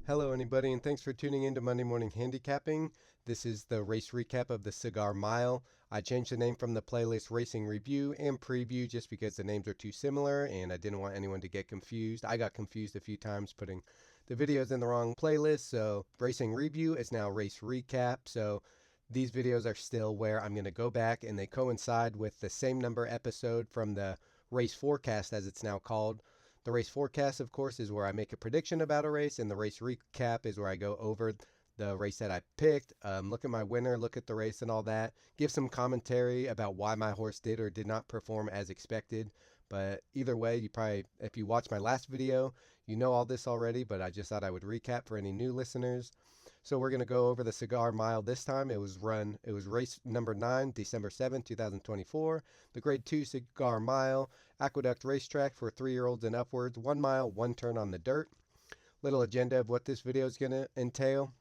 Hello, anybody, and thanks for tuning in to Monday Morning Handicapping. This is the race recap of the Cigar Mile. I changed the name from the playlist Racing Review and Preview just because the names are too similar and I didn't want anyone to get confused. I got confused a few times putting the videos in the wrong playlist, so Racing Review is now Race Recap. So these videos are still where I'm going to go back and they coincide with the same number episode from the race forecast, as it's now called. The race forecast, of course, is where I make a prediction about a race, and the race recap is where I go over the race that I picked, look at my winner, look at the race and all that, give some commentary about why my horse did or did not perform as expected. But either way, you probably, if you watched my last video, you know all this already, but I just thought I would recap for any new listeners. So we're going to go over the Cigar Mile this time. It was race number 9, December 7th, 2024. The Grade 2 Cigar Mile, Aqueduct racetrack for 3-year-olds and upwards, 1 mile, 1 turn on the dirt. Little agenda of what this video is going to entail.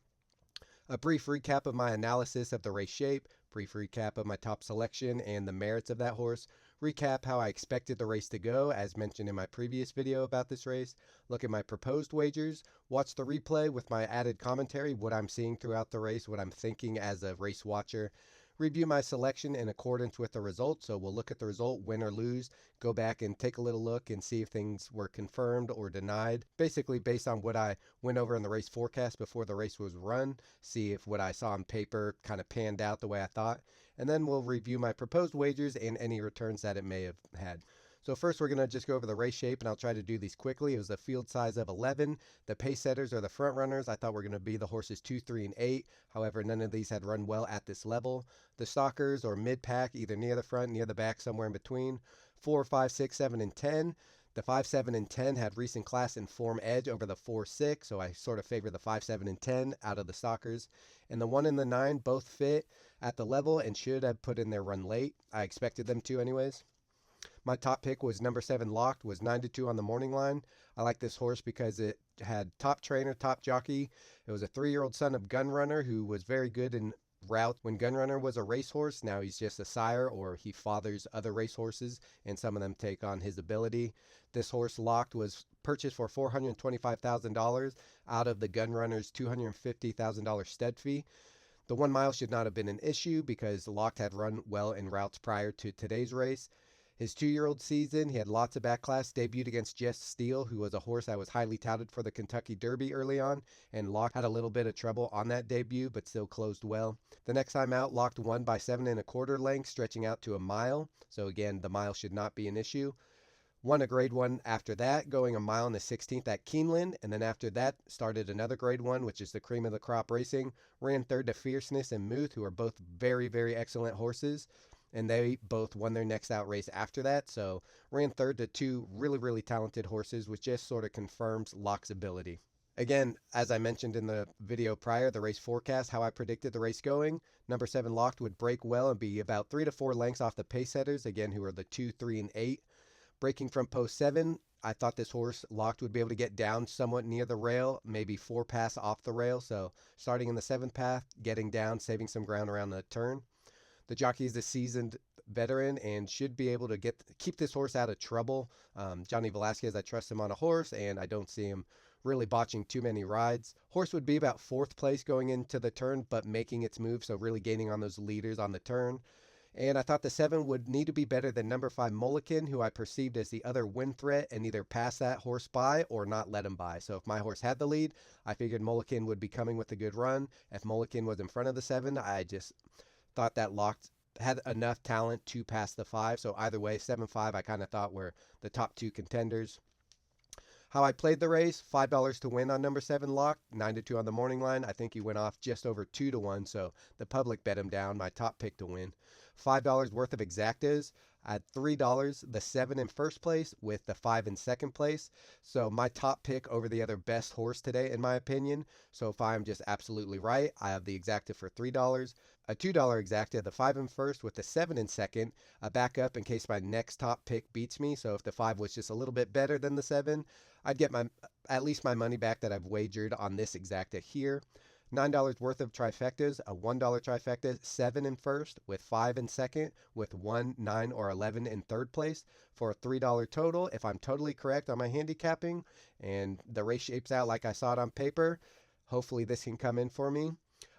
A brief recap of my analysis of the race shape, brief recap of my top selection and the merits of that horse, recap how I expected the race to go as mentioned in my previous video about this race, look at my proposed wagers, watch the replay with my added commentary, what I'm seeing throughout the race, what I'm thinking as a race watcher, review my selection in accordance with the result. So we'll look at the result, win or lose, go back and take a little look and see if things were confirmed or denied. Basically based on what I went over in the race forecast before the race was run, see if what I saw on paper kind of panned out the way I thought. And then we'll review my proposed wagers and any returns that it may have had. So first we're going to just go over the race shape, and I'll try to do these quickly. It was a field size of 11. The pace setters are the front runners. I thought were going to be the horses 2, 3, and 8. However, none of these had run well at this level. The stalkers or mid-pack, either near the front, near the back, somewhere in between. 4, 5, 6, 7, and 10. The 5, 7, and 10 had recent class and form edge over the 4, 6, so I sort of favor the 5, 7, and 10 out of the stalkers. And the 1 and the 9 both fit at the level and should have put in their run late. I expected them to anyways. My top pick was number 7 Locked, was 9-2 on the morning line. I like this horse because it had top trainer, top jockey. It was a 3-year-old son of Gunrunner who was very good in route when Gunrunner was a racehorse. Now he's just a sire, or he fathers other racehorses, and some of them take on his ability. This horse Locked was purchased for $425,000 out of the Gunrunner's $250,000 stud fee. The 1 mile should not have been an issue because Locked had run well in routes prior to today's race. His 2-year-old season, he had lots of back class, debuted against Jess Steele, who was a horse that was highly touted for the Kentucky Derby early on, and Locked had a little bit of trouble on that debut, but still closed well. The next time out, Locked won by 7 1/4 lengths, stretching out to a mile, so again, the mile should not be an issue. Won a grade 1 after that, going a mile in the 16th at Keeneland, and then after that started another grade 1, which is the cream of the crop racing. Ran third to Fierceness and Muth, who are both very, very excellent horses, and they both won their next out race after that. So ran third to 2 really, really talented horses, which just sort of confirms Locke's ability. Again, as I mentioned in the video prior, the race forecast, how I predicted the race going, number 7 Locked would break well and be about 3 to 4 lengths off the pace setters, again, who are the 2, 3, and 8. Breaking from post 7, I thought this horse Locked would be able to get down somewhat near the rail, maybe 4 pass off the rail. So starting in the 7th path, getting down, saving some ground around the turn. The jockey is a seasoned veteran and should be able to keep this horse out of trouble. Johnny Velasquez, I trust him on a horse, and I don't see him really botching too many rides. Horse would be about 4th place going into the turn, but making its move, so really gaining on those leaders on the turn. And I thought the 7 would need to be better than number 5 Mulligan, who I perceived as the other win threat, and either pass that horse by or not let him by. So if my horse had the lead, I figured Mulligan would be coming with a good run. If Mulligan was in front of the 7, I just thought that Locked had enough talent to pass the 5. So either way, 7-5 I kind of thought were the top 2 contenders. How I played the race, $5 to win on number 7 Locked, 9-2 on the morning line. I think he went off just over 2 to 1, so the public bet him down, my top pick to win. $5 worth of exactas. I had $3, the 7 in first place with the 5 in second place. So my top pick over the other best horse today, in my opinion. So if I'm just absolutely right, I have the exacta for $3. A $2 exacta, the 5 in first with the 7 in second. A backup in case my next top pick beats me. So if the 5 was just a little bit better than the 7, I'd get at least my money back that I've wagered on this exacta here. $9 worth of trifectas, a $1 trifecta, 7 in first, with 5 in second, with 1, 9, or 11 in third place, for a $3 total. If I'm totally correct on my handicapping and the race shapes out like I saw it on paper, hopefully this can come in for me.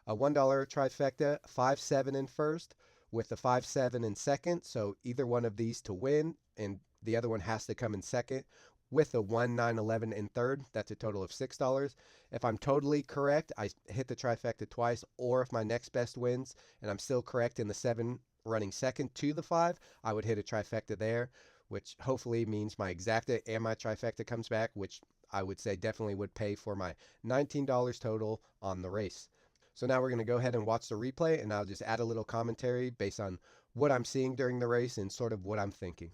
A $1 trifecta, 5, 7 in first, with the 5, 7 in second, so either one of these to win, and the other one has to come in second, with a 1, 9, 11 in third. That's a total of $6. If I'm totally correct, I hit the trifecta twice, or if my next best wins and I'm still correct in the 7 running second to the 5, I would hit a trifecta there, which hopefully means my exacta and my trifecta comes back, which I would say definitely would pay for my $19 total on the race. So now we're going to go ahead and watch the replay, and I'll just add a little commentary based on what I'm seeing during the race and sort of what I'm thinking.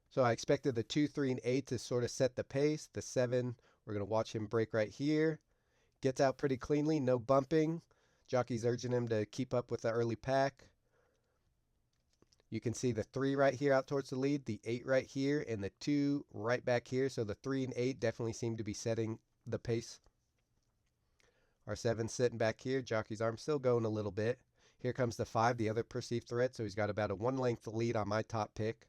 So I expected the 2, 3, and 8 to sort of set the pace. The 7, we're going to watch him break right here. Gets out pretty cleanly, no bumping. Jockey's urging him to keep up with the early pack. You can see the 3 right here out towards the lead, the 8 right here, and the 2 right back here. So the 3 and 8 definitely seem to be setting the pace. Our 7 sitting back here. Jockey's arm still going a little bit. Here comes the 5, the other perceived threat. So he's got about a 1 length lead on my top pick.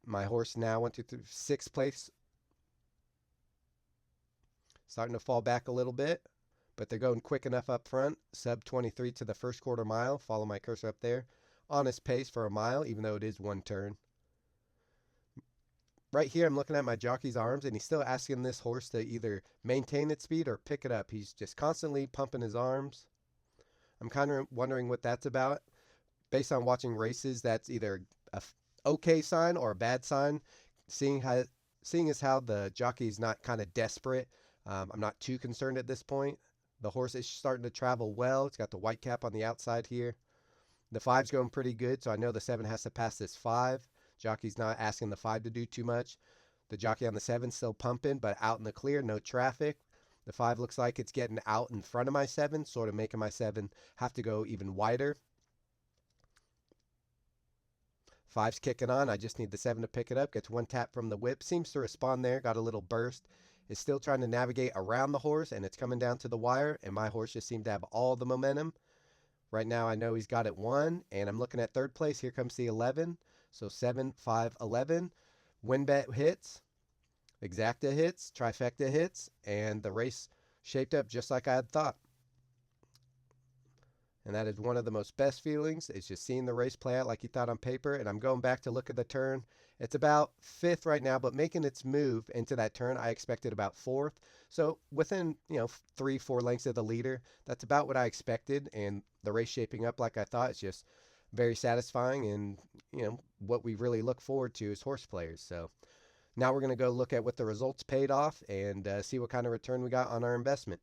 My horse now went to 6th place. Starting to fall back a little bit, but they're going quick enough up front. Sub 23 to the first quarter mile. Follow my cursor up there. Honest pace for a mile, even though it is 1 turn. Right here, I'm looking at my jockey's arms, and he's still asking this horse to either maintain its speed or pick it up. He's just constantly pumping his arms. I'm kind of wondering what that's about. Based on watching races, that's either a okay sign or a bad sign. Seeing as how the jockey is not kind of desperate, I'm not too concerned at this point. The horse is starting to travel well. It's got the white cap on the outside here. The 5's going pretty good, so I know the 7 has to pass this 5. Jockey's not asking the 5 to do too much. The jockey on the 7 still pumping, but out in the clear, no traffic. The 5 looks like it's getting out in front of my 7, sort of making my 7 have to go even wider. 5's kicking on. I just need the 7 to pick it up. Gets 1 tap from the whip. Seems to respond there. Got a little burst. Is still trying to navigate around the horse, and it's coming down to the wire, and my horse just seemed to have all the momentum. Right now I know he's got it 1, and I'm looking at 3rd place. Here comes the 11. So 7, 5, 11. Win bet hits. Exacta hits. Trifecta hits. And the race shaped up just like I had thought. And that is one of the most best feelings, is just seeing the race play out like you thought on paper. And I'm going back to look at the turn. It's about 5th right now, but making its move into that turn, I expected about 4th. So within, 3, 4 lengths of the leader, that's about what I expected. And the race shaping up like I thought is just very satisfying. And, what we really look forward to as horse players. So now we're going to go look at what the results paid off and see what kind of return we got on our investment.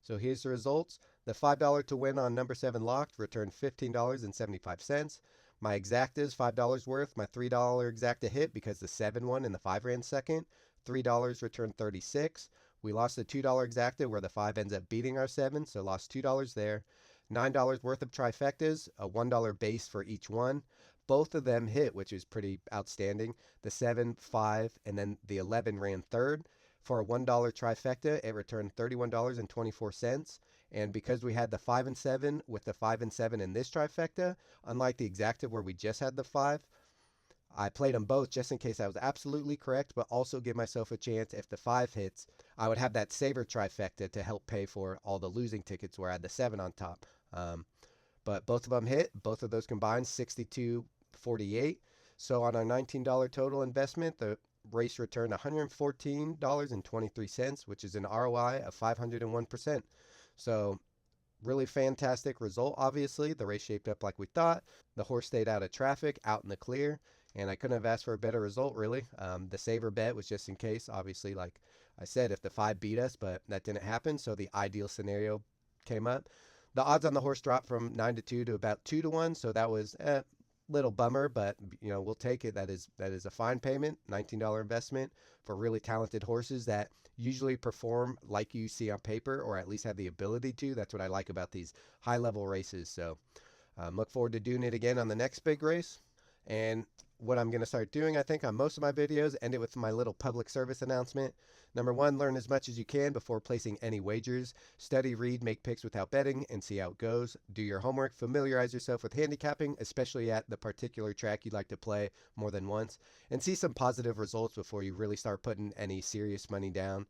So here's the results. The $5 to win on number 7 locked returned $15.75. My exactas, $5 worth. My $3 exacta hit because the 7 won and the 5 ran second. $3 returned $36. We lost the $2 exacta where the 5 ends up beating our 7, so lost $2 there. $9 worth of trifectas, a $1 base for each one. Both of them hit, which is pretty outstanding. The 7, 5, and then the 11 ran third. For a $1 trifecta, it returned $31.24. And because we had the 5 and 7 with the 5 and 7 in this trifecta, unlike the exacta where we just had the 5, I played them both just in case I was absolutely correct, but also give myself a chance if the 5 hits, I would have that saver trifecta to help pay for all the losing tickets where I had the 7 on top. But both of them hit. Both of those combined, $62.48. So on our $19 total investment, the race returned $114.23, which is an ROI of 501%. So really fantastic result, obviously. The race shaped up like we thought. The horse stayed out of traffic, out in the clear, and I couldn't have asked for a better result, really. The saver bet was just in case, obviously, like I said, if the 5 beat us, but that didn't happen, so the ideal scenario came up. The odds on the horse dropped from 9-2 to about 2-1, so that was a little bummer, but we'll take it. That is a fine payment, $19 investment for really talented horses that usually perform like you see on paper, or at least have the ability to. That's what I like about these high-level races. So look forward to doing it again on the next big race. And what I'm going to start doing, I think, on most of my videos. End it with my little public service announcement. Number one, learn as much as you can before placing any wagers. Study, read, make picks without betting, and see how it goes. Do your homework. Familiarize yourself with handicapping, especially at the particular track you'd like to play more than once. And see some positive results before you really start putting any serious money down.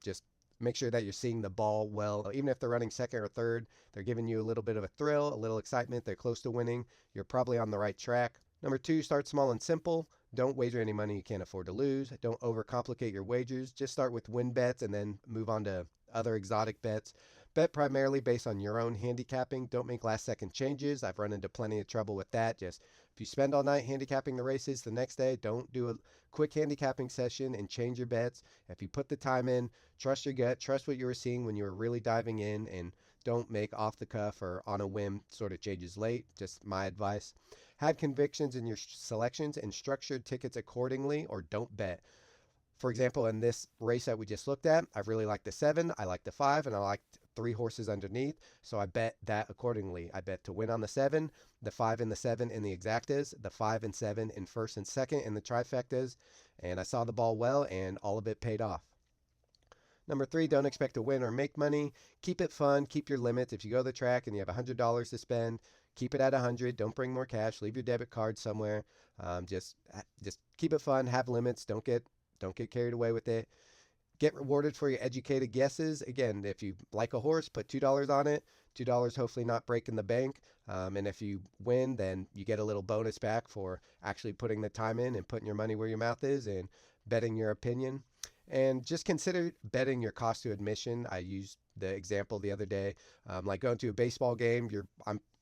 Just make sure that you're seeing the ball well. Even if they're running second or third, they're giving you a little bit of a thrill, a little excitement. They're close to winning. You're probably on the right track. Number two, start small and simple. Don't wager any money you can't afford to lose. Don't overcomplicate your wagers. Just start with win bets and then move on to other exotic bets. Bet primarily based on your own handicapping. Don't make last second changes. I've run into plenty of trouble with that. Just if you spend all night handicapping the races, the next day don't do a quick handicapping session and change your bets. If you put the time in, trust your gut, trust what you were seeing when you were really diving in, and don't make off the cuff or on a whim sort of changes late. Just my advice. Have convictions in your selections and structured tickets accordingly, or don't bet. For example, in this race that we just looked at, I really liked the 7, I liked the 5, and I liked 3 horses underneath, so I bet that accordingly. I bet to win on the 7, the 5 and the 7 in the exactas, the 5 and 7 in first and second in the trifectas, and I saw the ball well, and all of it paid off. Number 3, don't expect to win or make money. Keep it fun. Keep your limits. If you go to the track and you have $100 to spend, keep it at 100. Don't bring more cash. Leave your debit card somewhere. Just keep it fun. Have limits. Don't get carried away with it. Get rewarded for your educated guesses. Again, if you like a horse, put $2 on it. $2 hopefully not breaking the bank. And if you win, then you get a little bonus back for actually putting the time in and putting your money where your mouth is and betting your opinion. And just consider betting your cost to admission. I used the example the other day, like going to a baseball game.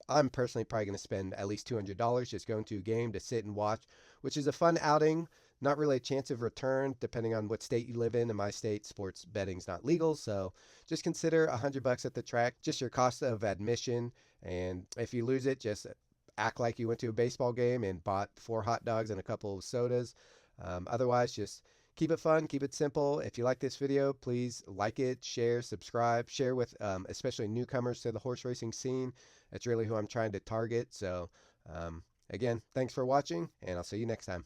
I'm personally probably going to spend at least $200 just going to a game to sit and watch, which is a fun outing. Not really a chance of return, depending on what state you live in. In my state, sports betting's not legal, so just consider $100 at the track, just your cost of admission. And if you lose it, just act like you went to a baseball game and bought 4 hot dogs and a couple of sodas. Otherwise, just keep it fun, keep it simple. If you like this video, please like it, share, subscribe, share with especially newcomers to the horse racing scene. That's really who I'm trying to target. So again, thanks for watching, and I'll see you next time.